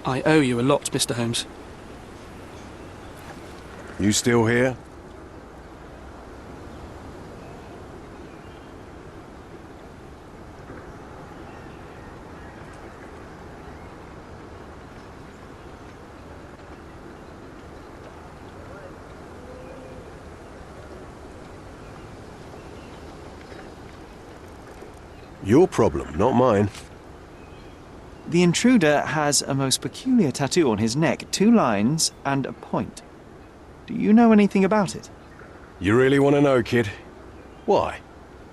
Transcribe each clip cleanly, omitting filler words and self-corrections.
I owe you a lot, Mr. Holmes. You still here? Your problem, not mine. The intruder has a most peculiar tattoo on his neck, 2 lines and a point. Do you know anything about it? You really want to know, kid? Why?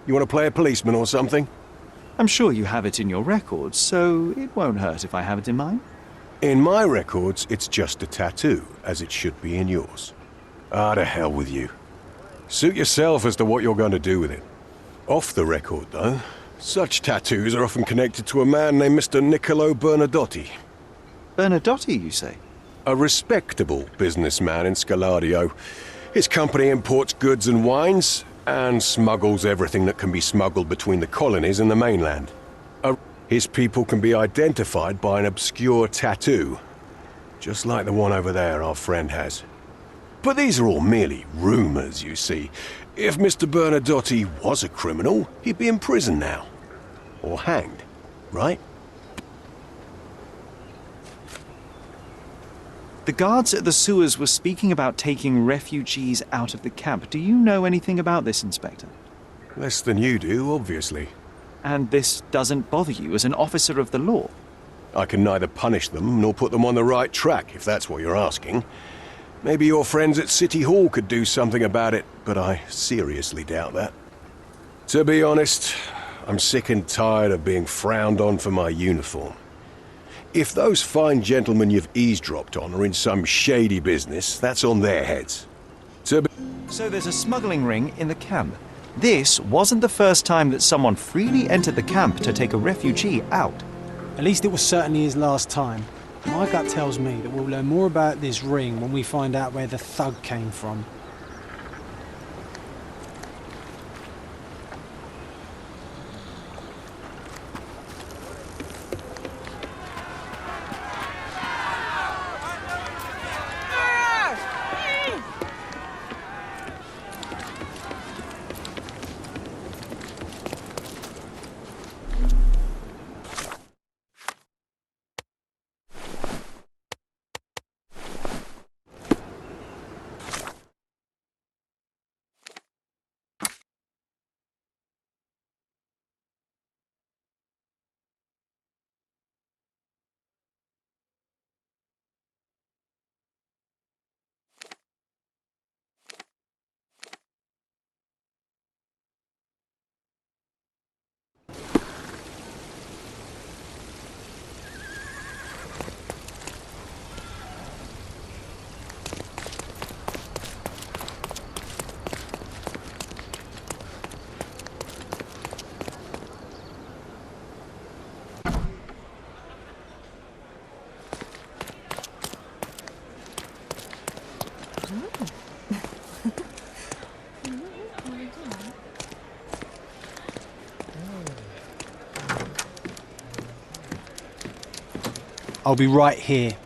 You want to play a policeman or something? I'm sure you have it in your records, so it won't hurt if I have it in mine. In my records, it's just a tattoo, as it should be in yours. Ah, to hell with you. Suit yourself as to what you're going to do with it. Off the record, though, such tattoos are often connected to a man named Mr. Niccolo Bernadotti. Bernadotti, you say? A respectable businessman in Scaladio. His company imports goods and wines, and smuggles everything that can be smuggled between the colonies and the mainland. His people can be identified by an obscure tattoo, just like the one over there our friend has. But these are all merely rumors, you see. If Mr. Bernadotti was a criminal, he'd be in prison now. Or hanged, right? The guards at the sewers were speaking about taking refugees out of the camp. Do you know anything about this, Inspector? Less than you do, obviously. And this doesn't bother you as an officer of the law? I can neither punish them nor put them on the right track, if that's what you're asking. Maybe your friends at City Hall could do something about it, but I seriously doubt that. To be honest, I'm sick and tired of being frowned on for my uniform. If those fine gentlemen you've eavesdropped on are in some shady business, that's on their heads. So there's a smuggling ring in the camp. This wasn't the first time that someone freely entered the camp to take a refugee out. At least it was certainly his last time. My gut tells me that we'll learn more about this ring when we find out where the thug came from. I'll be right here.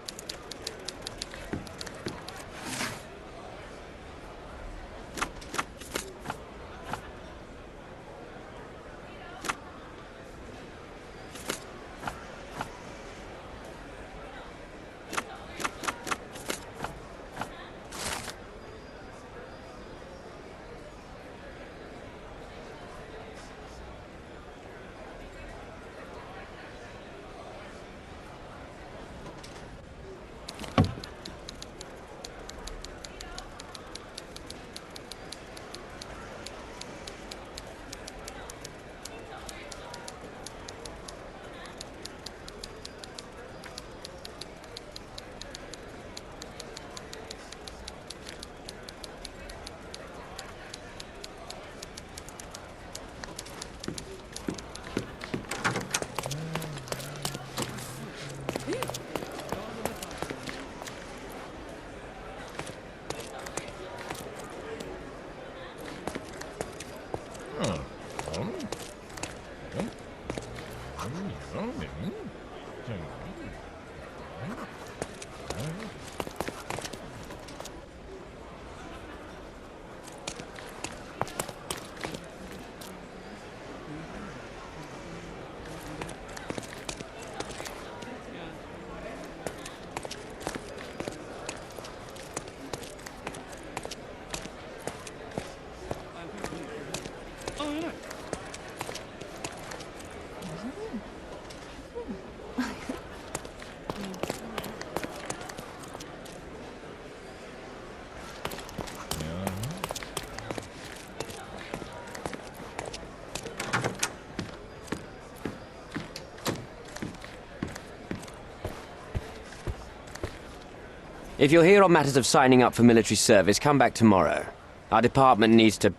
If you're here on matters of signing up for military service, come back tomorrow. Our department needs to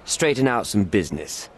straighten out some business.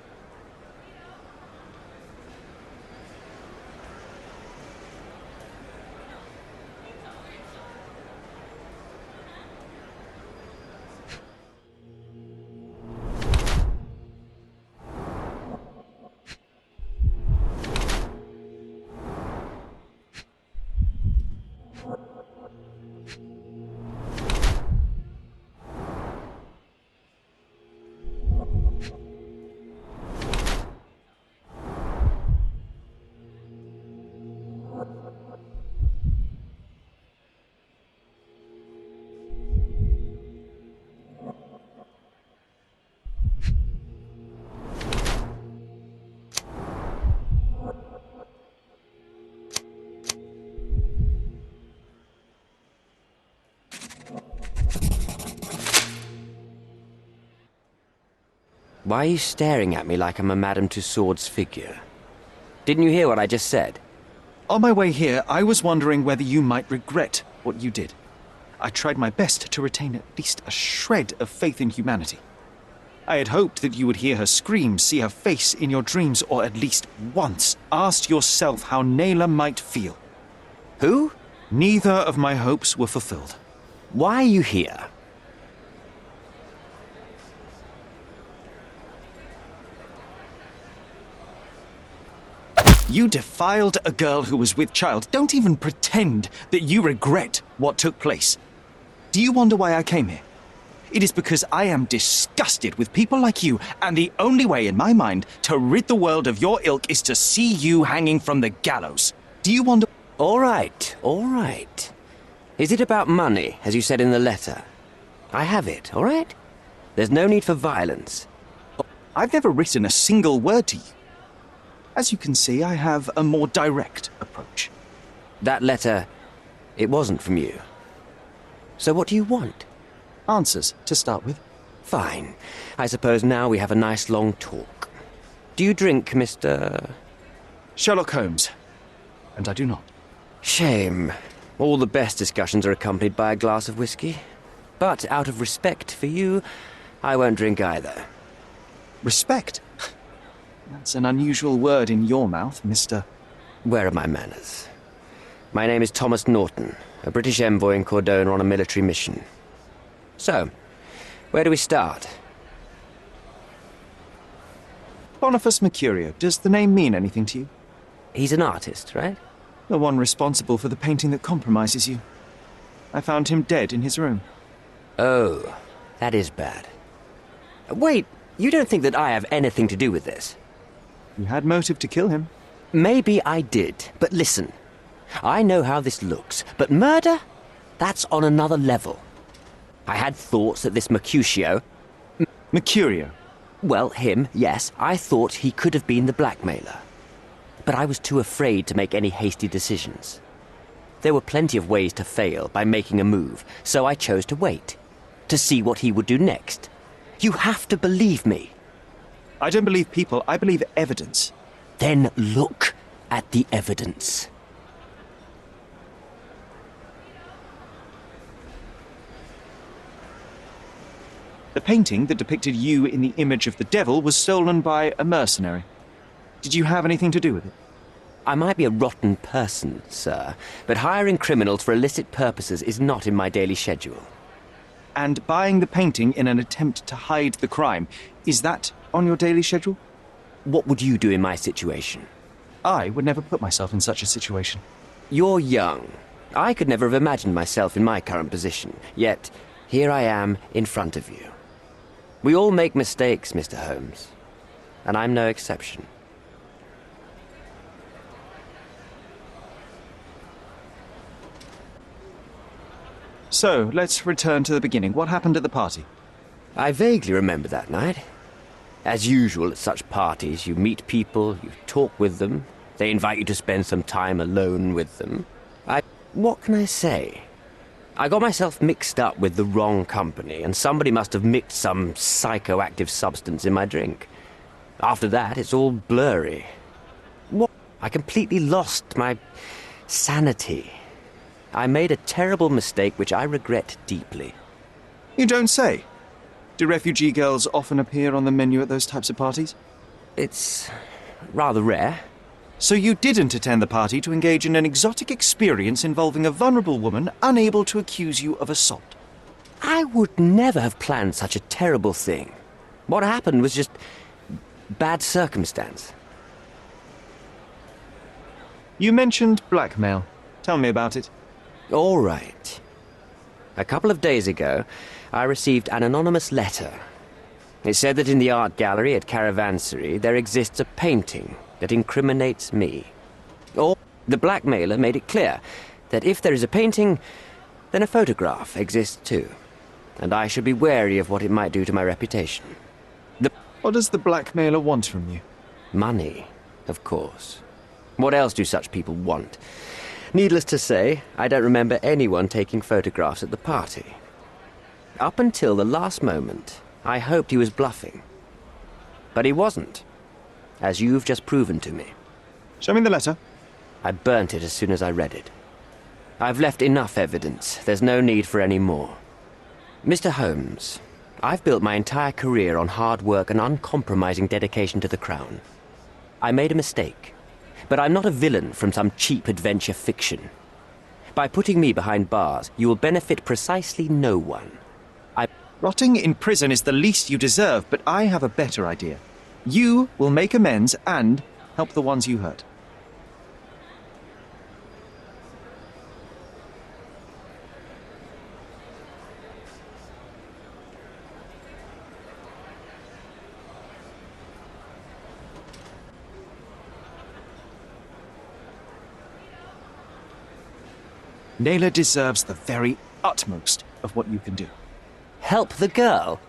Why are you staring at me like I'm a Madame Tussauds figure? Didn't you hear what I just said? On my way here, I was wondering whether you might regret what you did. I tried my best to retain at least a shred of faith in humanity. I had hoped that you would hear her scream, see her face in your dreams, or at least once asked yourself how Naylor might feel. Who? Neither of my hopes were fulfilled. Why are you here? You defiled a girl who was with child. Don't even pretend that you regret what took place. Do you wonder why I came here? It is because I am disgusted with people like you, and the only way in my mind to rid the world of your ilk is to see you hanging from the gallows. Do you wonder... All right, all right. Is it about money, as you said in the letter? I have it, all right? There's no need for violence. I've never written a single word to you. As you can see, I have a more direct approach. That letter, it wasn't from you. So what do you want? Answers, to start with. Fine. I suppose now we have a nice long talk. Do you drink, Mr... Sherlock Holmes. And I do not. Shame. All the best discussions are accompanied by a glass of whiskey. But out of respect for you, I won't drink either. Respect? That's an unusual word in your mouth, Mr. Where are my manners? My name is Thomas Norton, a British envoy in Cordona on a military mission. So, where do we start? Boniface Mercurio. Does the name mean anything to you? He's an artist, right? The one responsible for the painting that compromises you. I found him dead in his room. Oh, that is bad. Wait, you don't think that I have anything to do with this? You had motive to kill him. Maybe I did, but listen. I know how this looks, but murder? That's on another level. I had thoughts that this Mercutio... Mercurio? Well, him, yes. I thought he could have been the blackmailer. But I was too afraid to make any hasty decisions. There were plenty of ways to fail by making a move, so I chose to wait. To see what he would do next. You have to believe me. I don't believe people, I believe evidence. Then look at the evidence. The painting that depicted you in the image of the devil was stolen by a mercenary. Did you have anything to do with it? I might be a rotten person, sir, but hiring criminals for illicit purposes is not in my daily schedule. And buying the painting in an attempt to hide the crime, is that on your daily schedule? What would you do in my situation? I would never put myself in such a situation. You're young. I could never have imagined myself in my current position, yet here I am in front of you. We all make mistakes, Mr. Holmes, and I'm no exception. So, let's return to the beginning. What happened at the party? I vaguely remember that night. As usual at such parties, you meet people, you talk with them, they invite you to spend some time alone with them. What can I say? I got myself mixed up with the wrong company, and somebody must have mixed some psychoactive substance in my drink. After that, it's all blurry. I completely lost my sanity. I made a terrible mistake which I regret deeply. You don't say. Do refugee girls often appear on the menu at those types of parties? It's rather rare. So you didn't attend the party to engage in an exotic experience involving a vulnerable woman unable to accuse you of assault. I would never have planned such a terrible thing. What happened was just bad circumstance. You mentioned blackmail. Tell me about it. All right. A couple of days ago, I received an anonymous letter. It said that in the art gallery at Caravansary there exists a painting that incriminates me. Or the blackmailer made it clear that if there is a painting, then a photograph exists too. And I should be wary of what it might do to my reputation. What does the blackmailer want from you? Money, of course. What else do such people want? Needless to say, I don't remember anyone taking photographs at the party. Up until the last moment, I hoped he was bluffing. But he wasn't, as you've just proven to me. Show me the letter. I burnt it as soon as I read it. I've left enough evidence. There's no need for any more. Mr. Holmes, I've built my entire career on hard work and uncompromising dedication to the Crown. I made a mistake, but I'm not a villain from some cheap adventure fiction. By putting me behind bars, you will benefit precisely no one. Rotting in prison is the least you deserve, but I have a better idea. You will make amends and help the ones you hurt. Naylor deserves the very utmost of what you can do. Help the girl?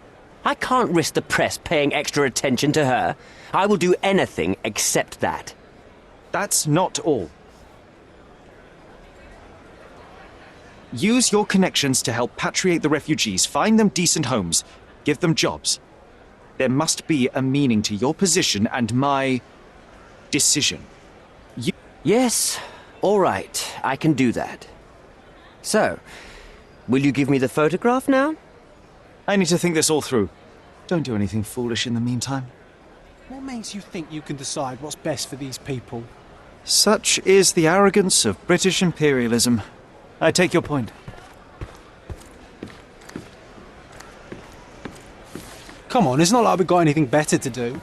I can't risk the press paying extra attention to her. I will do anything except that. That's not all. Use your connections to help patriate the refugees, find them decent homes, give them jobs. There must be a meaning to your position and my decision. Yes, all right, I can do that. So, will you give me the photograph now? I need to think this all through. Don't do anything foolish in the meantime. What makes you think you can decide what's best for these people? Such is the arrogance of British imperialism. I take your point. Come on, it's not like we've got anything better to do.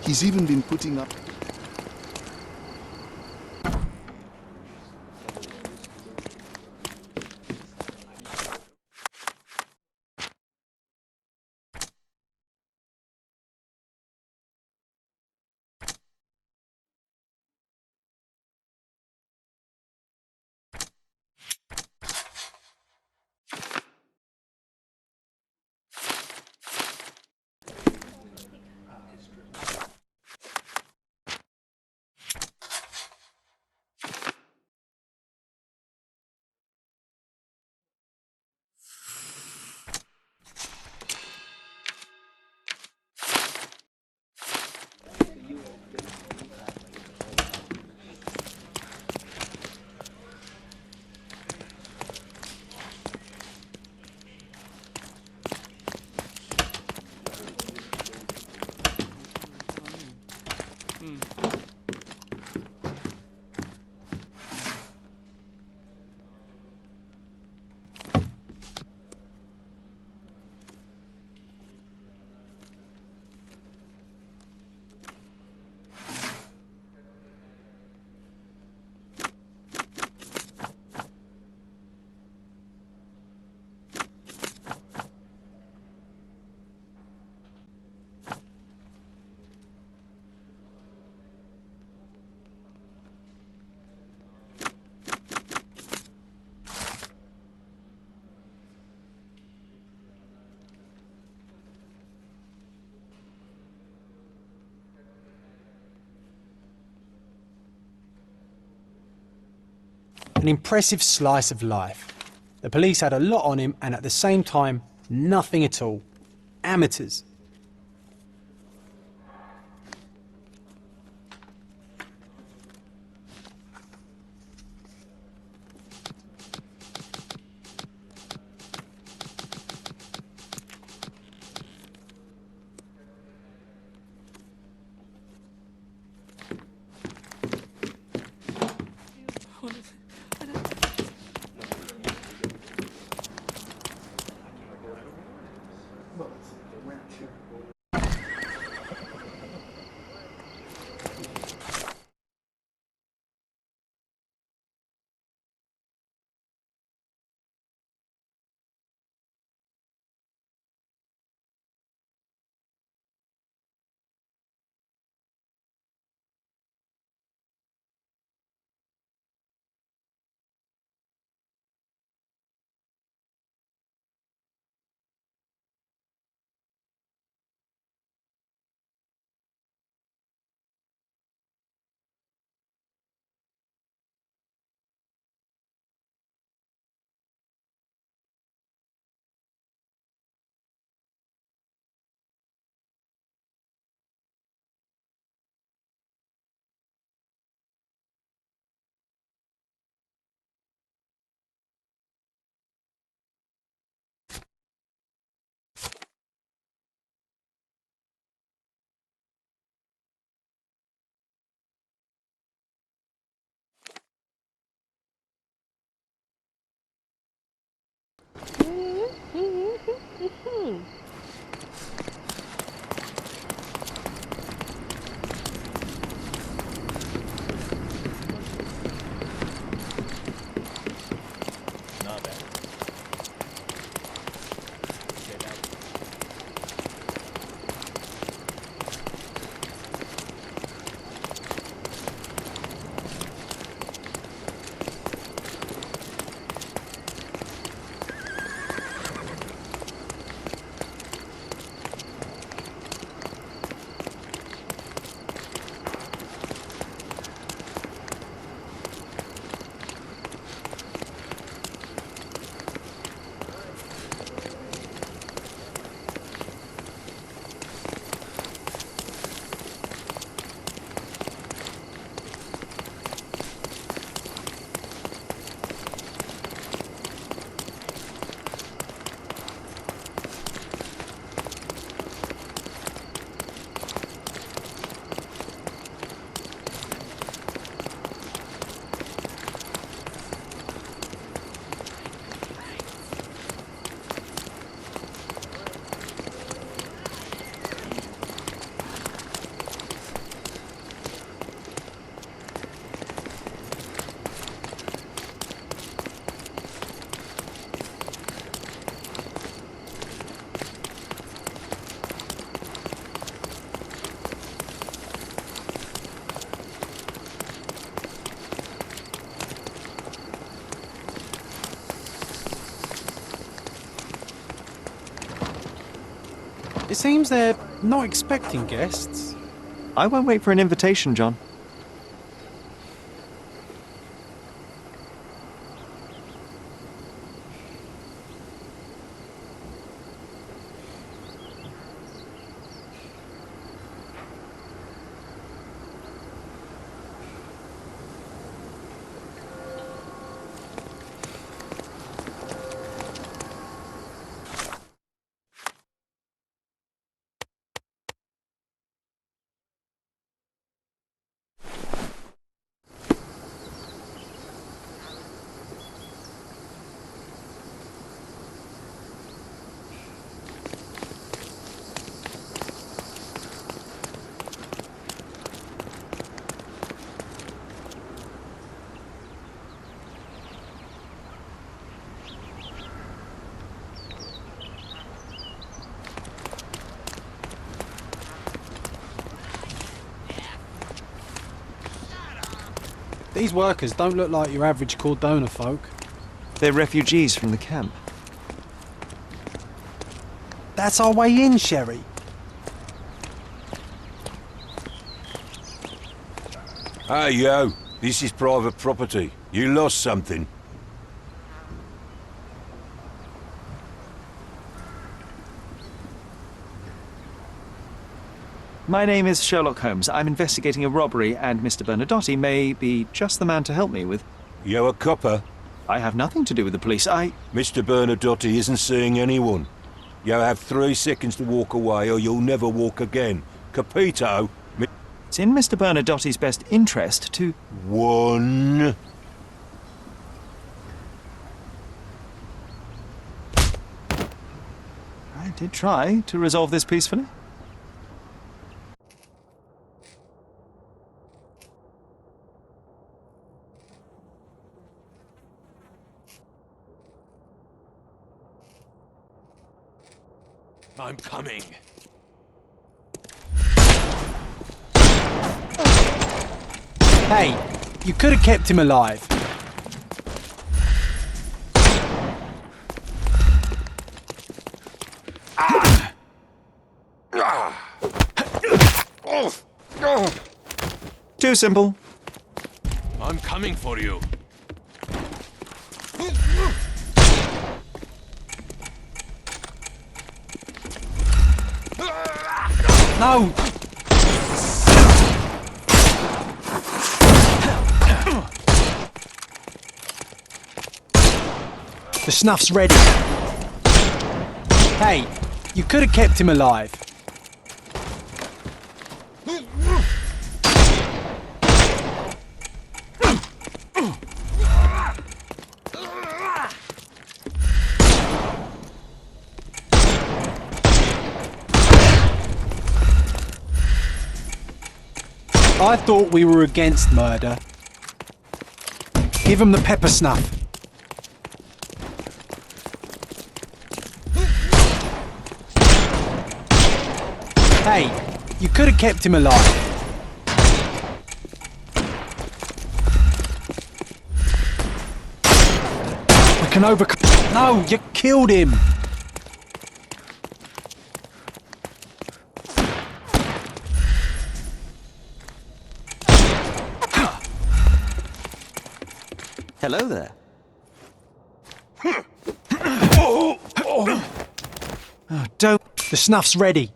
He's even been putting up An impressive slice of life. The police had a lot on him and at the same time, nothing at all. Amateurs. It seems they're not expecting guests. I won't wait for an invitation, John. These workers don't look like your average Cordona folk. They're refugees from the camp. That's our way in, Sherry. Hey, yo. This is private property. You lost something. My name is Sherlock Holmes. I'm investigating a robbery, and Mr. Bernadotte may be just the man to help me with. You're a copper. I have nothing to do with the police. Mr. Bernadotte isn't seeing anyone. You have 3 seconds to walk away or you'll never walk again. Capito? It's in Mr. Bernadotte's best interest to... 1. I did try to resolve this peacefully. I'm coming. Hey, you could have kept him alive. Too simple. I'm coming for you. No! The snuff's ready. Hey, you could have kept him alive. I thought we were against murder. Give him the pepper snuff. Hey, you could have kept him alive. We can overcome... No, you killed him! Hello there. Oh, don't... The snuff's ready.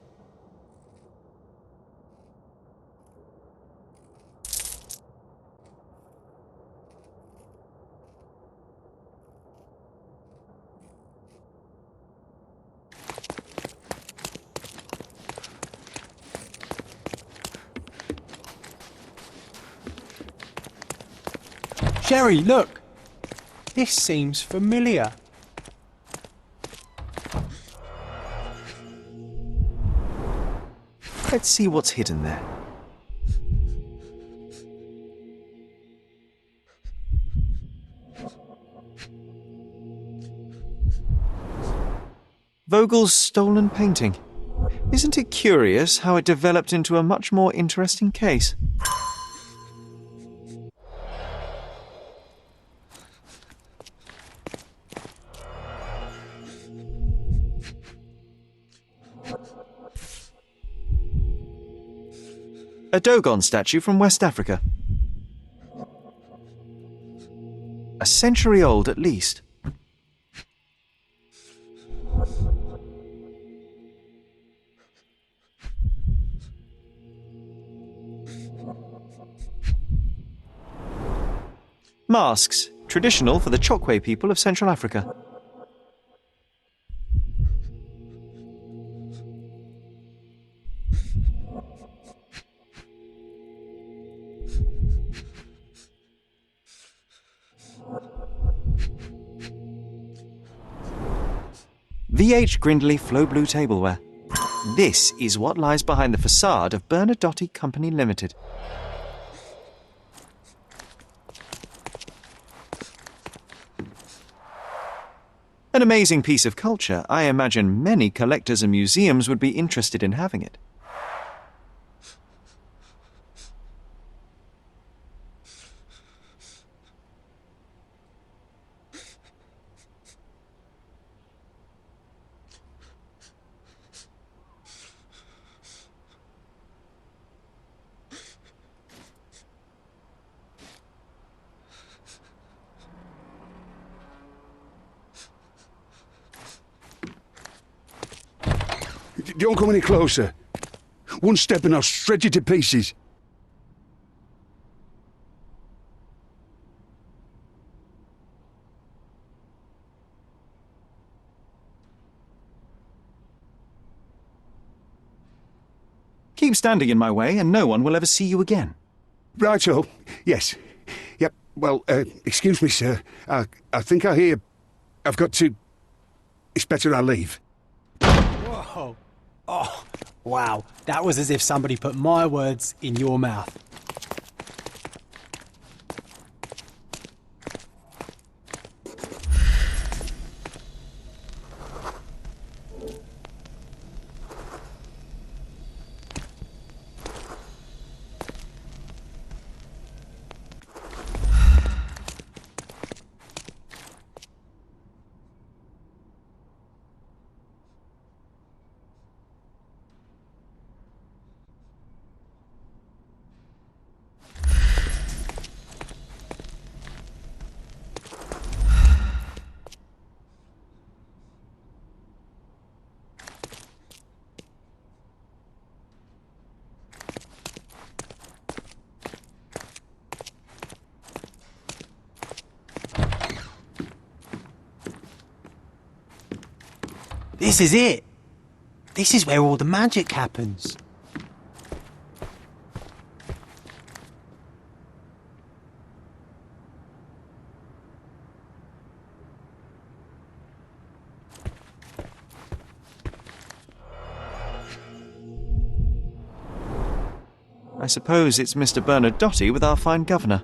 Sherry, look! This seems familiar. Let's see what's hidden there. Vogel's stolen painting. Isn't it curious how it developed into a much more interesting case? A Dogon statue from West Africa. A century old at least. Masks, traditional for the Chokwe people of Central Africa. VH Grindley Flow Blue Tableware. This is what lies behind the facade of Bernadotte Company Limited. An amazing piece of culture. I imagine many collectors and museums would be interested in having it. Don't come any closer. One step and I'll shred you to pieces. Keep standing in my way and no one will ever see you again. Right-o. Yes. Yep. Well, excuse me, sir. I think I hear... I've got to... It's better I leave. Whoa. Oh, wow. That was as if somebody put my words in your mouth. This is it. This is where all the magic happens. I suppose it's Mr. Bernadotte with our fine governor.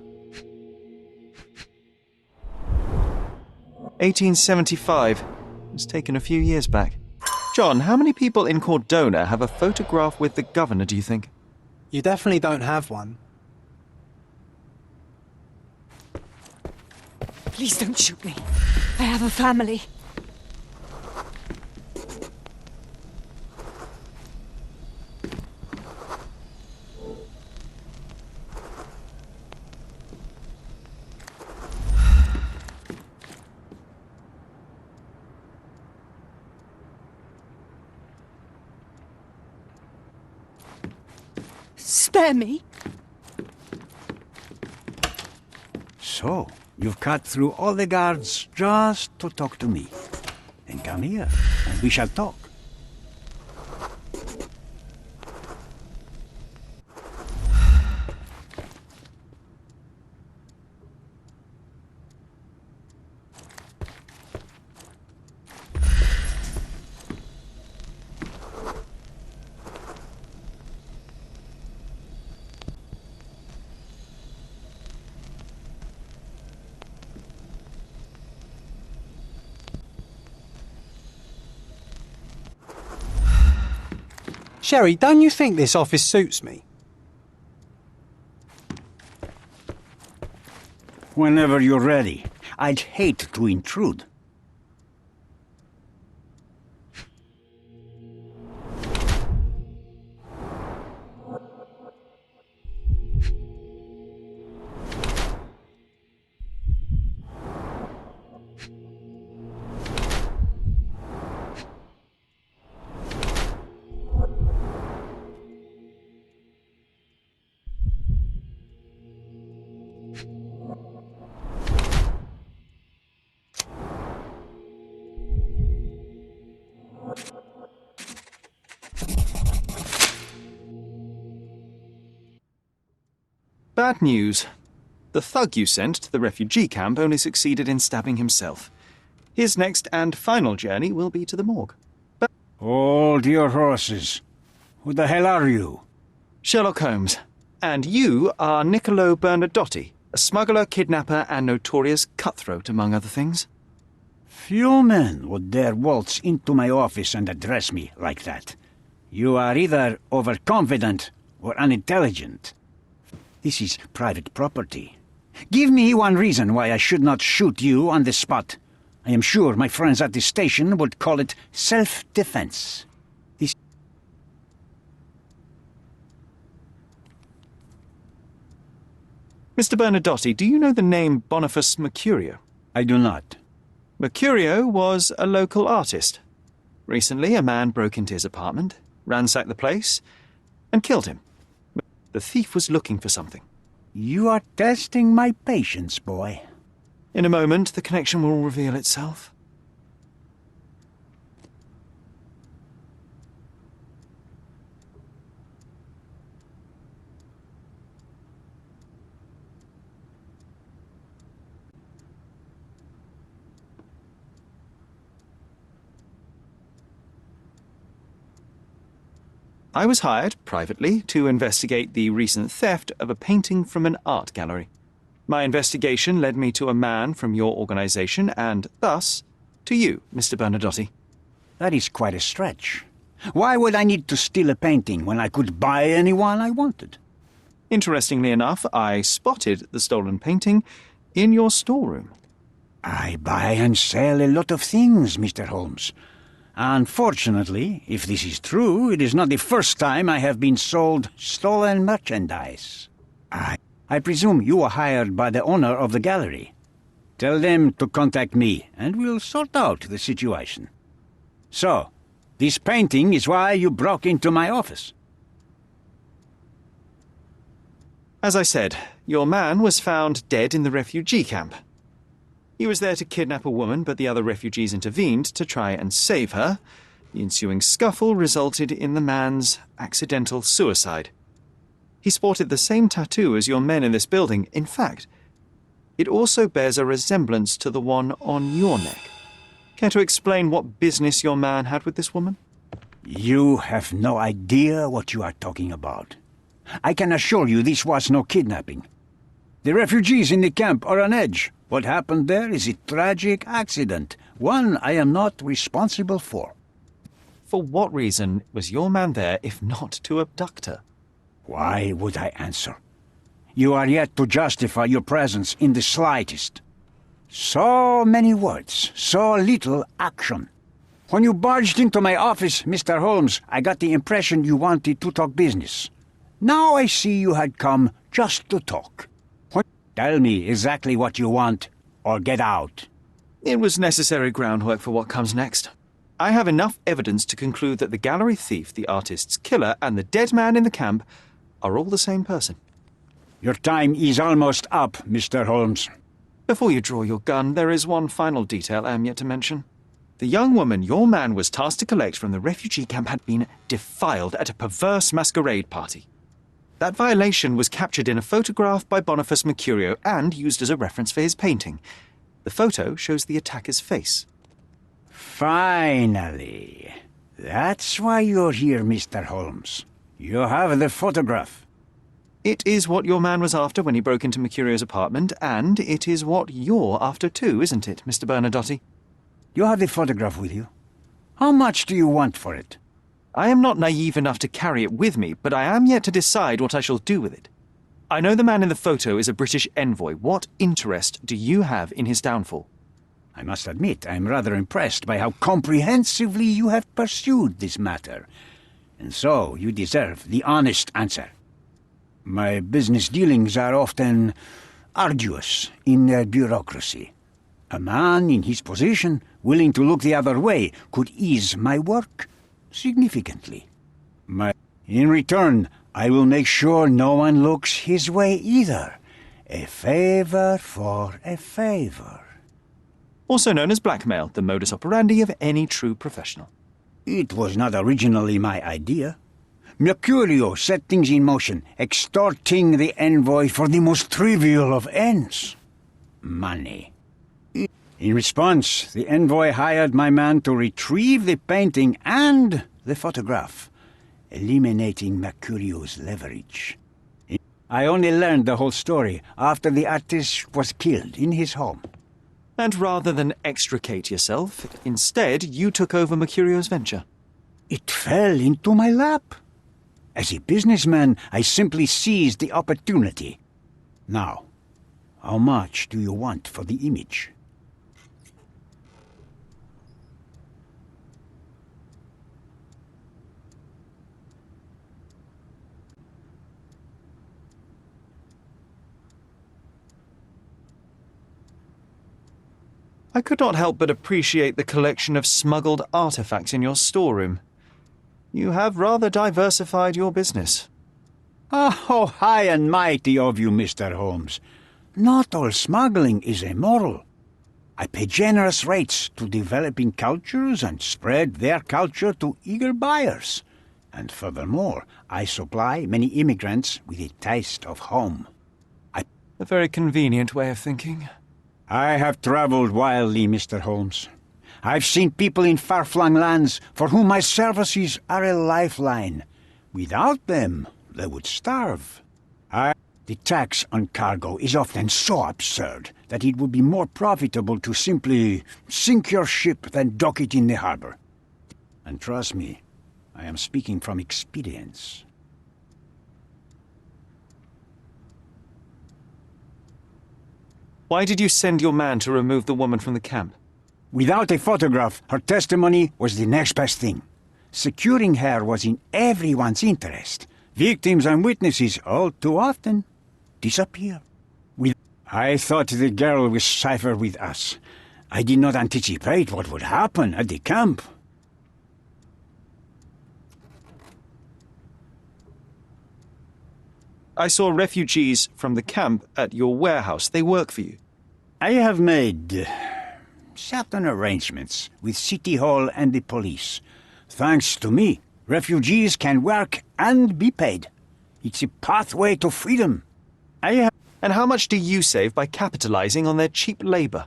1875. It's taken a few years back. John, how many people in Cordona have a photograph with the governor, do you think? You definitely don't have one. Please don't shoot me. I have a family. Spare me. So, you've cut through all the guards just to talk to me. Then come here, and we shall talk. Sherry, don't you think this office suits me? Whenever you're ready. I'd hate to intrude. Bad news. The thug you sent to the refugee camp only succeeded in stabbing himself. His next and final journey will be to the morgue. Hold your horses. Who the hell are you? Sherlock Holmes. And you are Niccolo Bernadotte, a smuggler, kidnapper, and notorious cutthroat, among other things. Few men would dare waltz into my office and address me like that. You are either overconfident or unintelligent. This is private property. Give me one reason why I should not shoot you on the spot. I am sure my friends at the station would call it self-defense. This... Mr. Bernadotte, do you know the name Boniface Mercurio? I do not. Mercurio was a local artist. Recently, a man broke into his apartment, ransacked the place, and killed him. The thief was looking for something. You are testing my patience, boy. In a moment, the connection will reveal itself. I was hired, privately, to investigate the recent theft of a painting from an art gallery. My investigation led me to a man from your organization and, thus, to you, Mr. Bernadotte. That is quite a stretch. Why would I need to steal a painting when I could buy anyone I wanted? Interestingly enough, I spotted the stolen painting in your storeroom. I buy and sell a lot of things, Mr. Holmes. Unfortunately, if this is true, it is not the first time I have been sold stolen merchandise. I presume you were hired by the owner of the gallery. Tell them to contact me, and we'll sort out the situation. So, this painting is why you broke into my office. As I said, your man was found dead in the refugee camp. He was there to kidnap a woman, but the other refugees intervened to try and save her. The ensuing scuffle resulted in the man's accidental suicide. He sported the same tattoo as your men in this building. In fact, it also bears a resemblance to the one on your neck. Care to explain what business your man had with this woman? You have no idea what you are talking about. I can assure you this was no kidnapping. The refugees in the camp are on edge. What happened there is a tragic accident, one I am not responsible for. For what reason was your man there if not to abduct her? Why would I answer? You are yet to justify your presence in the slightest. So many words, so little action. When you barged into my office, Mr. Holmes, I got the impression you wanted to talk business. Now I see you had come just to talk. Tell me exactly what you want, or get out. It was necessary groundwork for what comes next. I have enough evidence to conclude that the gallery thief, the artist's killer, and the dead man in the camp are all the same person. Your time is almost up, Mr. Holmes. Before you draw your gun, there is one final detail I am yet to mention. The young woman your man was tasked to collect from the refugee camp had been defiled at a perverse masquerade party. That violation was captured in a photograph by Boniface Mercurio and used as a reference for his painting. The photo shows the attacker's face. Finally. That's why you're here, Mr. Holmes. You have the photograph. It is what your man was after when he broke into Mercurio's apartment, and it is what you're after too, isn't it, Mr. Bernadotte? You have the photograph with you. How much do you want for it? I am not naive enough to carry it with me, but I am yet to decide what I shall do with it. I know the man in the photo is a British envoy. What interest do you have in his downfall? I must admit, I am rather impressed by how comprehensively you have pursued this matter. And so, you deserve the honest answer. My business dealings are often arduous in their bureaucracy. A man in his position, willing to look the other way, could ease my work significantly. In return, I will make sure no one looks his way either. A favor for a favor. Also known as blackmail, the modus operandi of any true professional. It was not originally my idea. Mercurio set things in motion, extorting the envoy for the most trivial of ends. Money. In response, the envoy hired my man to retrieve the painting and the photograph, eliminating Mercurio's leverage. I only learned the whole story after the artist was killed in his home. And rather than extricate yourself, instead you took over Mercurio's venture. It fell into my lap. As a businessman, I simply seized the opportunity. Now, how much do you want for the image? I could not help but appreciate the collection of smuggled artifacts in your storeroom. You have rather diversified your business. Oh, high and mighty of you, Mr. Holmes. Not all smuggling is immoral. I pay generous rates to developing cultures and spread their culture to eager buyers. And furthermore, I supply many immigrants with a taste of home. A very convenient way of thinking. I have traveled wildly, Mr. Holmes. I've seen people in far-flung lands for whom my services are a lifeline. Without them, they would starve. The tax on cargo is often so absurd that it would be more profitable to simply sink your ship than dock it in the harbor. And trust me, I am speaking from experience. Why did you send your man to remove the woman from the camp? Without a photograph, her testimony was the next best thing. Securing her was in everyone's interest. Victims and witnesses all too often disappear. I thought the girl was safer with us. I did not anticipate what would happen at the camp. I saw refugees from the camp at your warehouse. They work for you. I have made certain arrangements with City Hall and the police. Thanks to me, refugees can work and be paid. It's a pathway to freedom. And how much do you save by capitalizing on their cheap labor?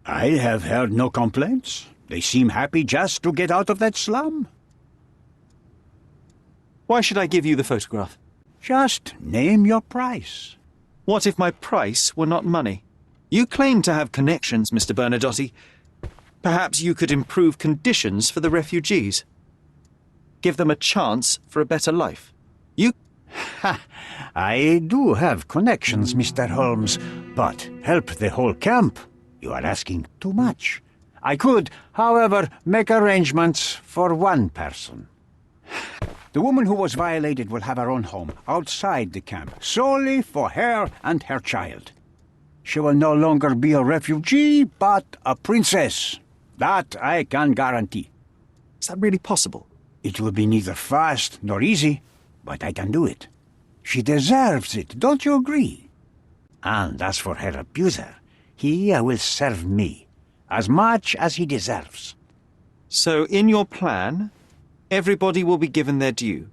I have heard no complaints. They seem happy just to get out of that slum. Why should I give you the photograph? Just name your price. What if my price were not money? You claim to have connections, Mr. Bernadotte. Perhaps you could improve conditions for the refugees. Give them a chance for a better life. I do have connections, Mr. Holmes, but help the whole camp? You are asking too much. I could, however, make arrangements for one person. The woman who was violated will have her own home outside the camp, solely for her and her child. She will no longer be a refugee, but a princess. That I can guarantee. Is that really possible? It will be neither fast nor easy, but I can do it. She deserves it, don't you agree? And as for her abuser, he will serve me, as much as he deserves. So in your plan, everybody will be given their due.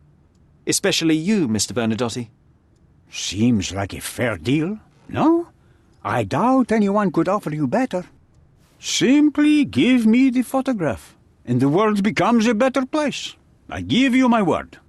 Especially you, Mr. Bernadotte. Seems like a fair deal, no? I doubt anyone could offer you better. Simply give me the photograph, and the world becomes a better place. I give you my word.